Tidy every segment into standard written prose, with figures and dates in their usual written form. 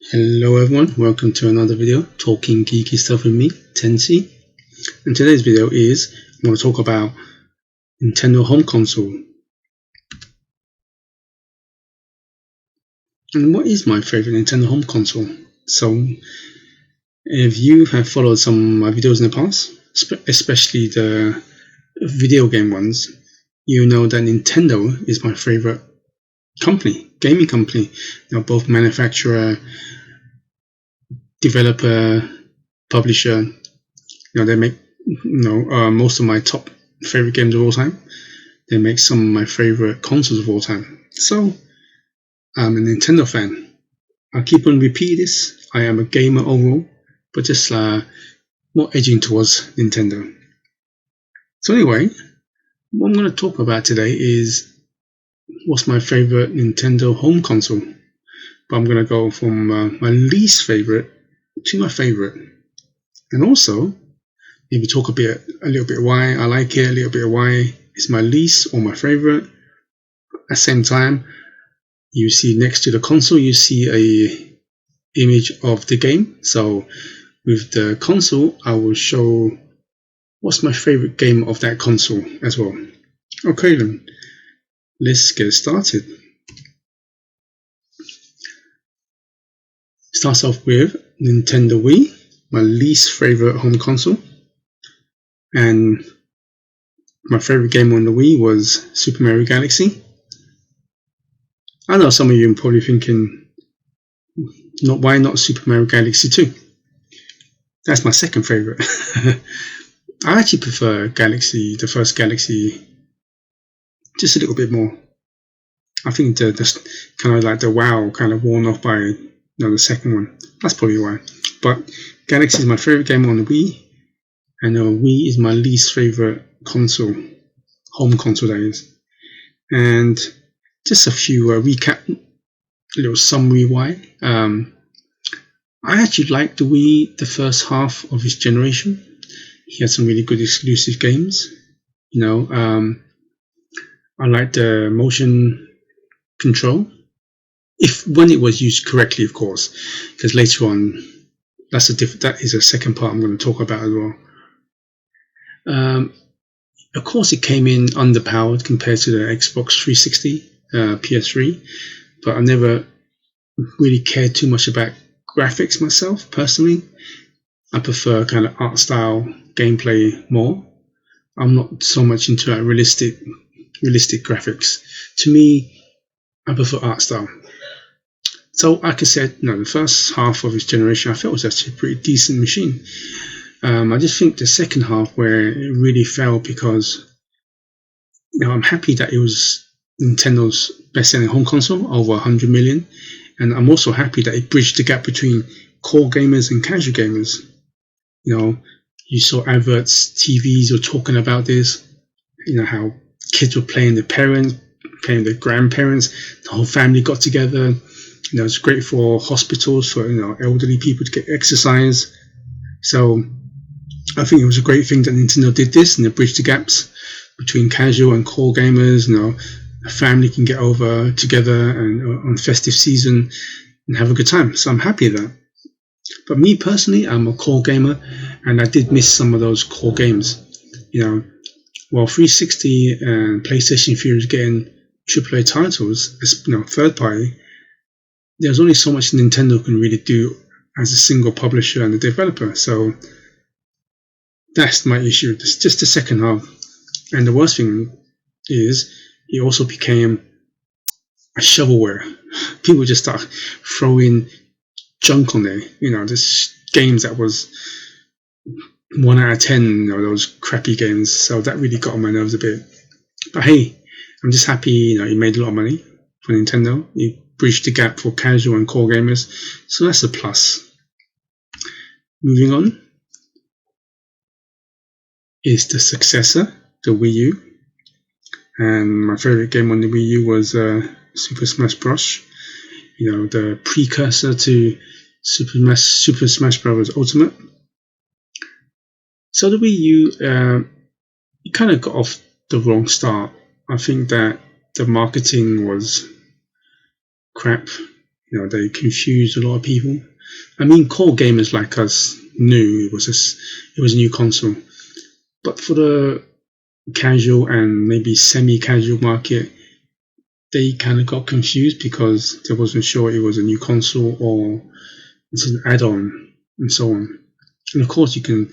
Hello everyone, welcome to another video talking geeky stuff with me, Tensi. And today's video is I'm going to talk about Nintendo Home Console. And what is my favorite Nintendo Home Console? So, if you have followed some of my videos in the past, especially the video game ones, you know that Nintendo is my favorite company, gaming company. They're both manufacturer, developer, publisher. They make most of my top favorite games of all time. They make some of my favorite consoles of all time. So I'm a Nintendo fan. I keep on repeating this. I am a gamer overall, but just more edging towards Nintendo. So anyway, what I'm going to talk about today is what's my favorite Nintendo home console. But I'm going to go from my least favorite to my favorite, and also maybe talk a little bit why I like it, a little bit why it's my least or my favorite. At the same time, you see next to the console, you see a image of the game. So with the console, I will show what's my favorite game of that console as well. Okay then, let's get started. Starts off with Nintendo Wii, my least favorite home console. And my favorite game on the Wii was Super Mario Galaxy. I know some of you are probably thinking, why not Super Mario Galaxy 2? That's my second favorite. I actually prefer the first Galaxy, just a little bit more. I think the kind of like the wow kind of worn off by the second one. That's probably why. But Galaxy is my favorite game on the Wii, and Wii is my least favorite console, home console that is. And just a few recap, little summary why. I actually liked the Wii the first half of its generation. He had some really good exclusive games. I liked the motion control, when it was used correctly, of course, because later on, that is a second part I'm going to talk about as well. Of course, it came in underpowered compared to the Xbox 360, PS3, but I never really cared too much about graphics myself, personally. I prefer kind of art style gameplay more. I'm not so much into that realistic graphics. To me, I prefer art style. So, like I said, the first half of its generation I felt was actually a pretty decent machine. I just think the second half where it really fell, because I'm happy that it was Nintendo's best-selling home console, over 100 million, and I'm also happy that it bridged the gap between core gamers and casual gamers. You saw adverts, TVs were talking about this, how kids were playing their parents, playing their grandparents, the whole family got together. It's great for hospitals, for elderly people to get exercise. So I think it was a great thing that Nintendo did this, and it bridged the gaps between casual and core gamers. A family can get over together and on festive season and have a good time. So I'm happy with that. But me personally, I'm a core gamer, and I did miss some of those core games. While 360 and PlayStation 3 was getting AAA titles, third party, there's only so much Nintendo can really do as a single publisher and a developer. So that's my issue. It's just the second half. And the worst thing is it also became a shovelware. People just start throwing junk on there. There's games that was 1 out of 10, those crappy games. So that really got on my nerves a bit. But hey, I'm just happy, he made a lot of money for Nintendo. He bridged the gap for casual and core gamers. So that's a plus. Moving on is the successor, the Wii U. And my favorite game on the Wii U was Super Smash Bros. The precursor to Super Smash Bros. Ultimate. So the Wii U, it kind of got off the wrong start. I think that the marketing was crap. they confused a lot of people. I mean, core gamers like us knew it was a new console, but for the casual and maybe semi-casual market, they kind of got confused because they wasn't sure it was a new console or it's an add-on and so on. And of course, the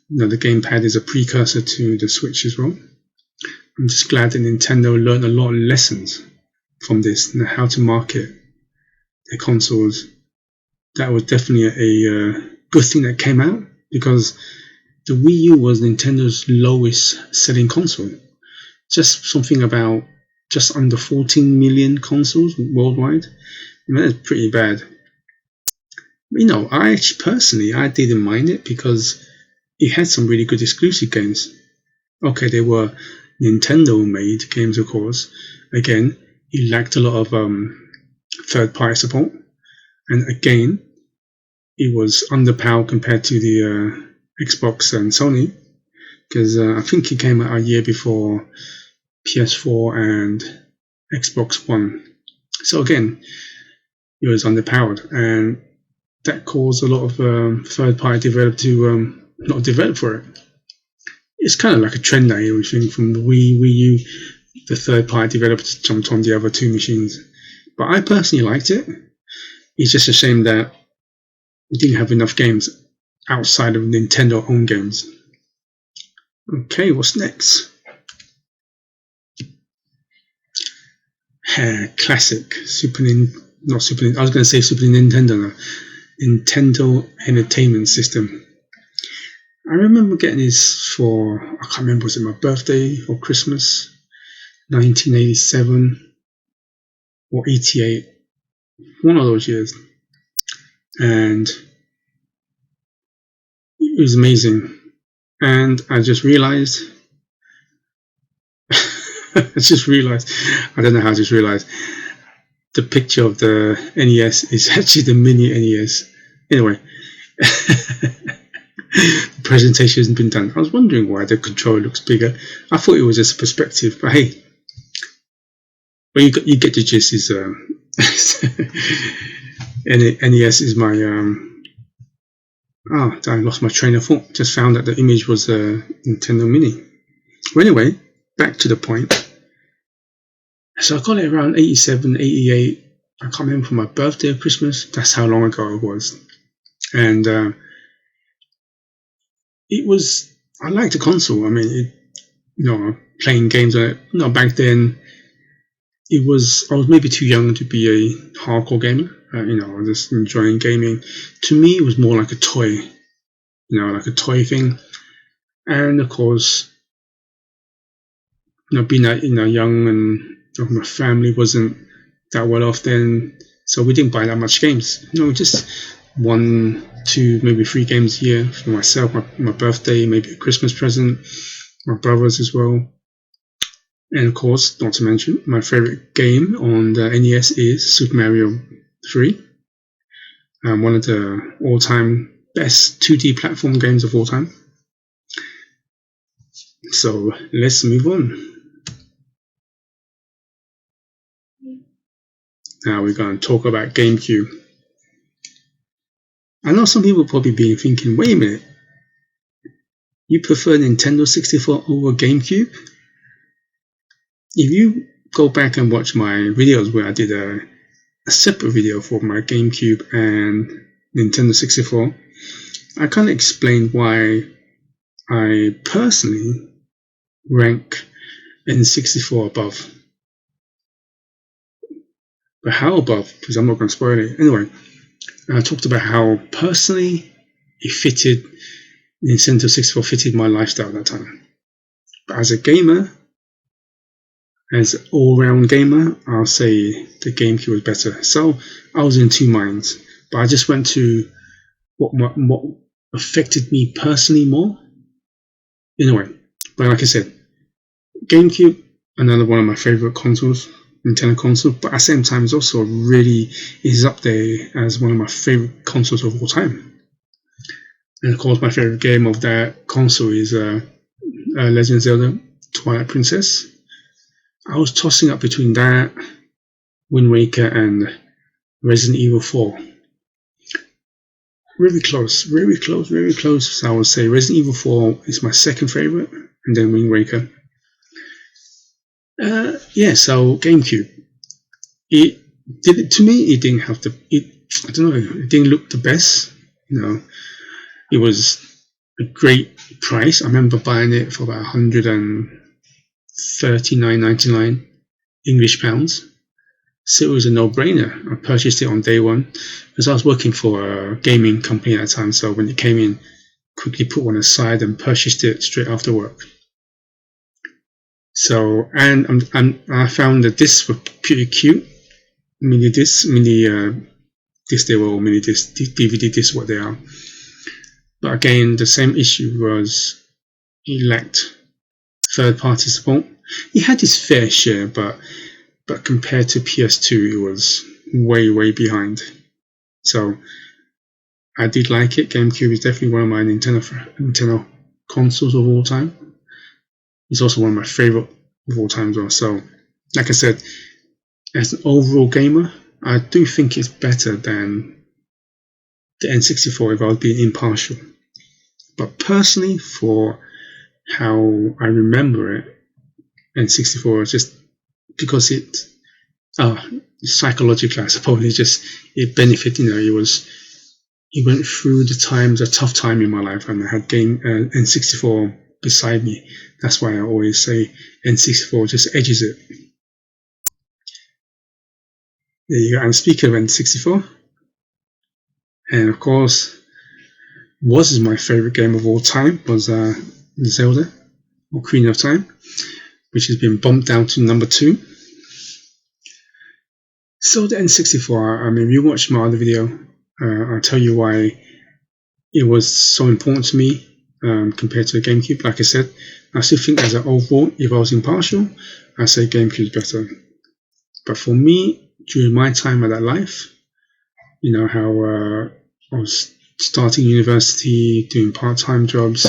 gamepad is a precursor to the Switch as well. I'm just glad that Nintendo learned a lot of lessons from this and how to market their consoles. That was definitely a good thing that came out, because the Wii U was Nintendo's lowest selling console. Just something about just under 14 million consoles worldwide. I mean, that's pretty bad. I actually I didn't mind it because it had some really good exclusive games. Okay, they were Nintendo-made games, of course. Again, it lacked a lot of third-party support, and again, it was underpowered compared to the Xbox and Sony, because I think it came out a year before PS4 and Xbox One. So again, it was underpowered, and that caused a lot of third-party developers to not develop for it. It's kind of like a trend now, we think, from the Wii U, the third-party developers jumped on the other two machines. But I personally liked it. It's just a shame that we didn't have enough games outside of Nintendo-owned games. Okay, what's next? Classic I was going to say Super Nintendo. Nintendo Entertainment System. I remember getting this for, I can't remember, was it my birthday or Christmas, 1987 or 88, one of those years. And it was amazing. And I just realized, I don't know how I just realized, the picture of the NES is actually the mini NES. Anyway, the presentation hasn't been done. I was wondering why the controller looks bigger. I thought it was just a perspective, but hey, well, you get the gist. Is NES is my I lost my train of thought. Just found that the image was a Nintendo Mini. Well, anyway, back to the point. So I got it around 87, 88. I can't remember, for my birthday or Christmas. That's how long ago it was. And it was, I liked the console. I mean, playing games on it. Back then, I was maybe too young to be a hardcore gamer. I was just enjoying gaming. To me, it was more like a toy. Like a toy thing. And of course, being young and my family wasn't that well off then, so we didn't buy that much games. Just 1, 2, maybe 3 games a year for myself, my birthday, maybe a Christmas present, my brothers as well. And of course, not to mention, my favorite game on the NES is Super Mario 3. One of the all-time best 2D platform games of all time. So let's move on. Now we're going to talk about GameCube. I know some people probably be thinking, wait a minute, you prefer Nintendo 64 over GameCube? If you go back and watch my videos where I did a separate video for my GameCube and Nintendo 64, I kind of explained why I personally rank N64 above. But how above? Because I'm not going to spoil it. Anyway, I talked about how personally it fitted, Nintendo 64 fitted my lifestyle at that time. But as a gamer, as an all-round gamer, I'll say the GameCube was better. So I was in two minds. But I just went to what affected me personally more. Anyway, but like I said, GameCube, another one of my favorite consoles. Nintendo console, but at the same time, it's also is up there as one of my favorite consoles of all time. And of course, my favorite game of that console is Legend of Zelda: Twilight Princess. I was tossing up between that, Wind Waker, and Resident Evil 4. Very close, very close, very close. So I would say Resident Evil 4 is my second favorite, and then Wind Waker. Yeah, so GameCube. It did it to me. It didn't have the. I don't know. It didn't look the best. It was a great price. I remember buying it for about £139.99 English pounds. So it was a no-brainer. I purchased it on day one because I was working for a gaming company at the time. So when it came in, quickly put one aside and purchased it straight after work. So and I found that discs were pretty cute. Mini discs, they were all mini discs, DVD discs, what they are. But again, the same issue was it lacked third-party support. It had its fair share, but compared to PS2, it was way behind. So I did like it. GameCube is definitely one of my Nintendo consoles of all time. It's also one of my favorite of all time as well. So, like I said, as an overall gamer, I do think it's better than the N64 if I was being impartial. But personally, for how I remember it, N64 is just because psychologically, I suppose it benefited. It went through a tough time in my life, and I had N64 beside me. That's why I always say N64 just edges it. There you go. And speaking of N64, and of course, was my favorite game of all time was Zelda, Ocarina of Time, which has been bumped down to number 2. So the N64, I mean, you watched my other video. I'll tell you why it was so important to me compared to the GameCube. Like I said, I still think as an overall, if I was impartial, I'd say GameCube is better. But for me, during my time of that life, how I was starting university, doing part-time jobs,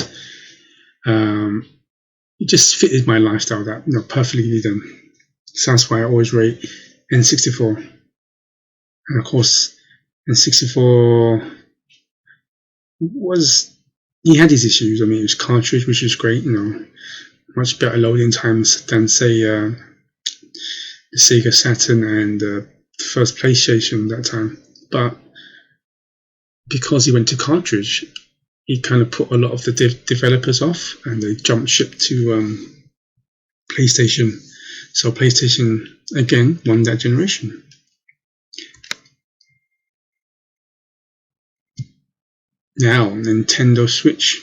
it just fitted my lifestyle that perfectly done. So that's why I always rate N64. And of course, N64 he had his issues. I mean, it was cartridge, which is great, much better loading times than say the Sega Saturn and the first PlayStation at that time. But because he went to cartridge, he kind of put a lot of the developers off, and they jumped ship to PlayStation. So PlayStation again won that generation. Now, Nintendo Switch.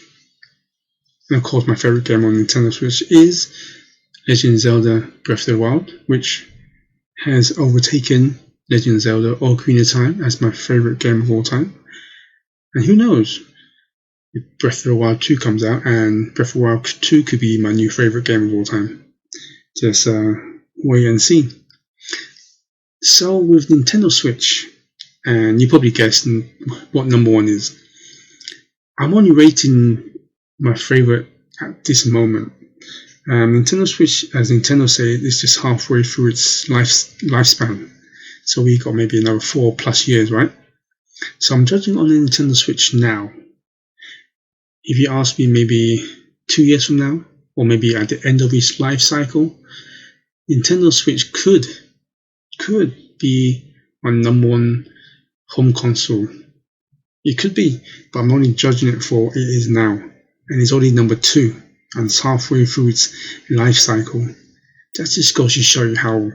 And of course, my favorite game on Nintendo Switch is Legend of Zelda Breath of the Wild, which has overtaken Legend of Zelda Ocarina of Time as my favorite game of all time. And who knows, if Breath of the Wild 2 comes out, and Breath of the Wild 2 could be my new favorite game of all time. Just wait and see. So with Nintendo Switch, and you probably guessed what number 1 is. I'm only rating my favorite at this moment. Nintendo Switch, as Nintendo say, is just halfway through its lifespan. So we got maybe another 4+ years, right? So I'm judging on the Nintendo Switch now. If you ask me maybe 2 years from now, or maybe at the end of its life cycle, Nintendo Switch could be my number 1 home console. It could be, but I'm only judging it for it is now. And it's only number 2, and it's halfway through its life cycle. That just goes to show you how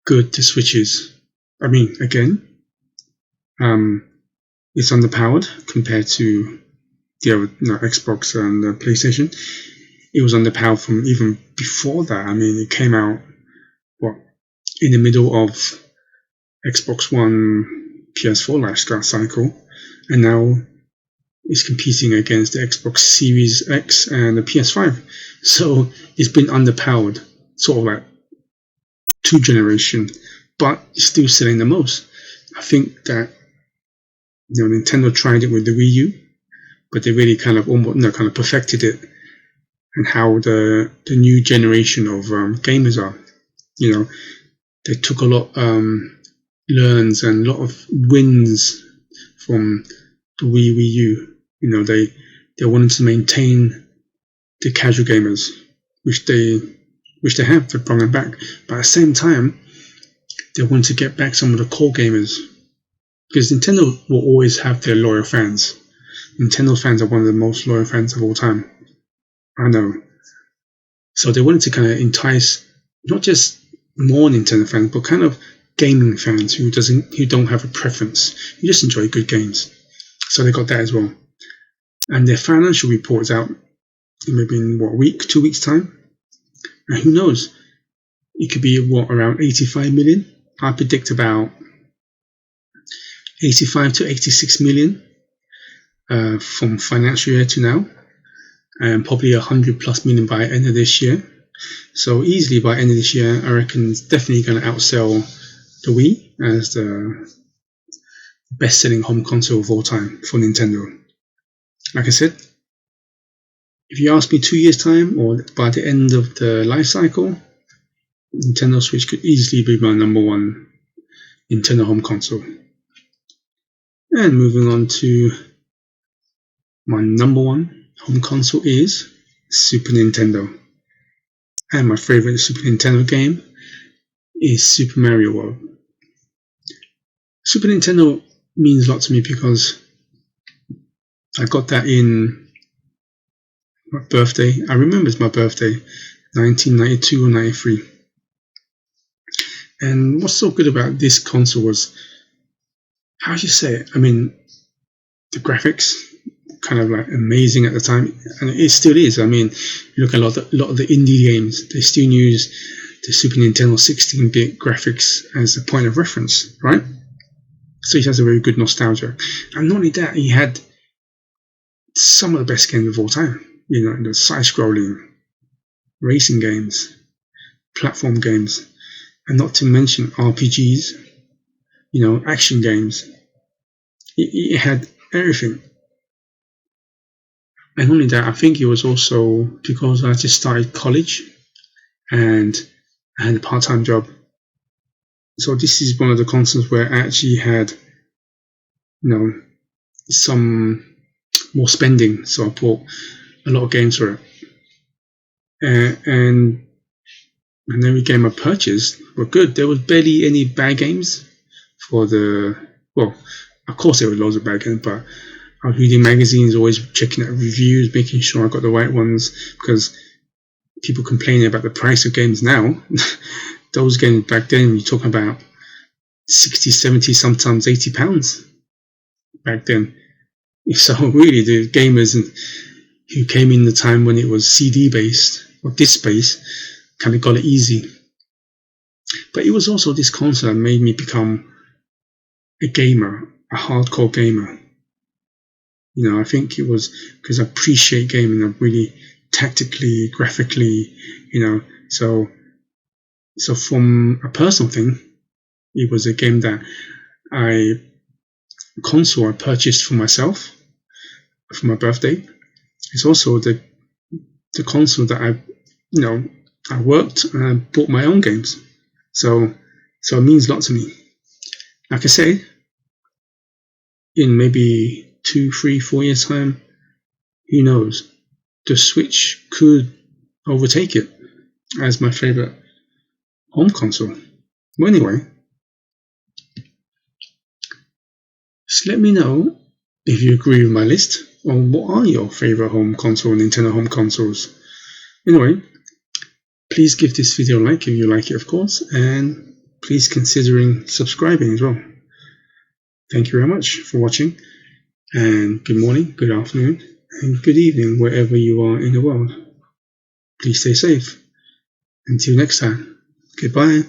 good the Switch is. I mean, again, it's underpowered compared to the other Xbox and the PlayStation. It was underpowered from even before that. I mean, it came out in the middle of Xbox One, PS4 life cycle, and now it's competing against the Xbox Series X and the PS5. So it's been underpowered, sort of like 2 generations, but it's still selling the most. I think that Nintendo tried it with the Wii U, but they really kind of perfected it, and how the new generation of gamers are. They took a lot learns and a lot of wins from the Wii U. You know, they wanted to maintain the casual gamers, which they have. They brought them back, but at the same time, they wanted to get back some of the core gamers, because Nintendo will always have their loyal fans. Nintendo fans are one of the most loyal fans of all time. I know. So they wanted to kind of entice not just more Nintendo fans, but kind of gaming fans who don't have a preference, who just enjoy good games. So they got that as well. And their financial report's out maybe in a week, 2 weeks time. And who knows? It could be around 85 million. I predict about 85 to 86 million from financial year to now, and probably 100 plus million by end of this year. So easily by end of this year, I reckon it's definitely going to outsell the Wii as the best-selling home console of all time for Nintendo. Like I said, if you ask me 2 years' time or by the end of the life cycle, Nintendo Switch could easily be my number one Nintendo home console. And moving on to my number one home console is Super Nintendo. And my favorite Super Nintendo game is Super Mario World. Super Nintendo means a lot to me because I got that in my birthday. I remember it's my birthday, 1992 or 93. And what's so good about this console was, how do you say it? I mean, the graphics, kind of like amazing at the time, and it still is. I mean, you look at a lot of the indie games, they still use the Super Nintendo 16-bit graphics as a point of reference, right? So it has a very good nostalgia. And not only that, he had some of the best games of all time. You know, the side-scrolling, racing games, platform games, and not to mention RPGs, you know, action games. It had everything. And not only that, I think it was also because I just started college and I had a part-time job. So this is one of the consoles where I actually had, you know, some more spending. So I bought a lot of games for it. And every game I purchased were good. There was barely any bad games for well, of course there were loads of bad games, but I was reading magazines, always checking out reviews, making sure I got the right ones, because people complaining about the price of games now. Those games back then, you're talking about 60, 70, sometimes £80 back then. So really, the gamers who came in the time when it was CD based or disc based kind of got it easy. But it was also this console that made me become a gamer, a hardcore gamer. You know, I think it was because I appreciate gaming. I'm really tactically, graphically, you know. So from a personal thing, it was a game that console I purchased for myself for my birthday. It's also the console that I worked and I bought my own games. So it means a lot to me. Like I say, in maybe 2, 3, 4 years time, who knows, the Switch could overtake it as my favorite home console. Well, anyway, just let me know if you agree with my list, or what are your favorite Nintendo home consoles. Anyway, please give this video a like if you like it, of course, and please considering subscribing as well. Thank you very much for watching, and good morning, good afternoon, and good evening wherever you are in the world. Please stay safe. Until next time, goodbye.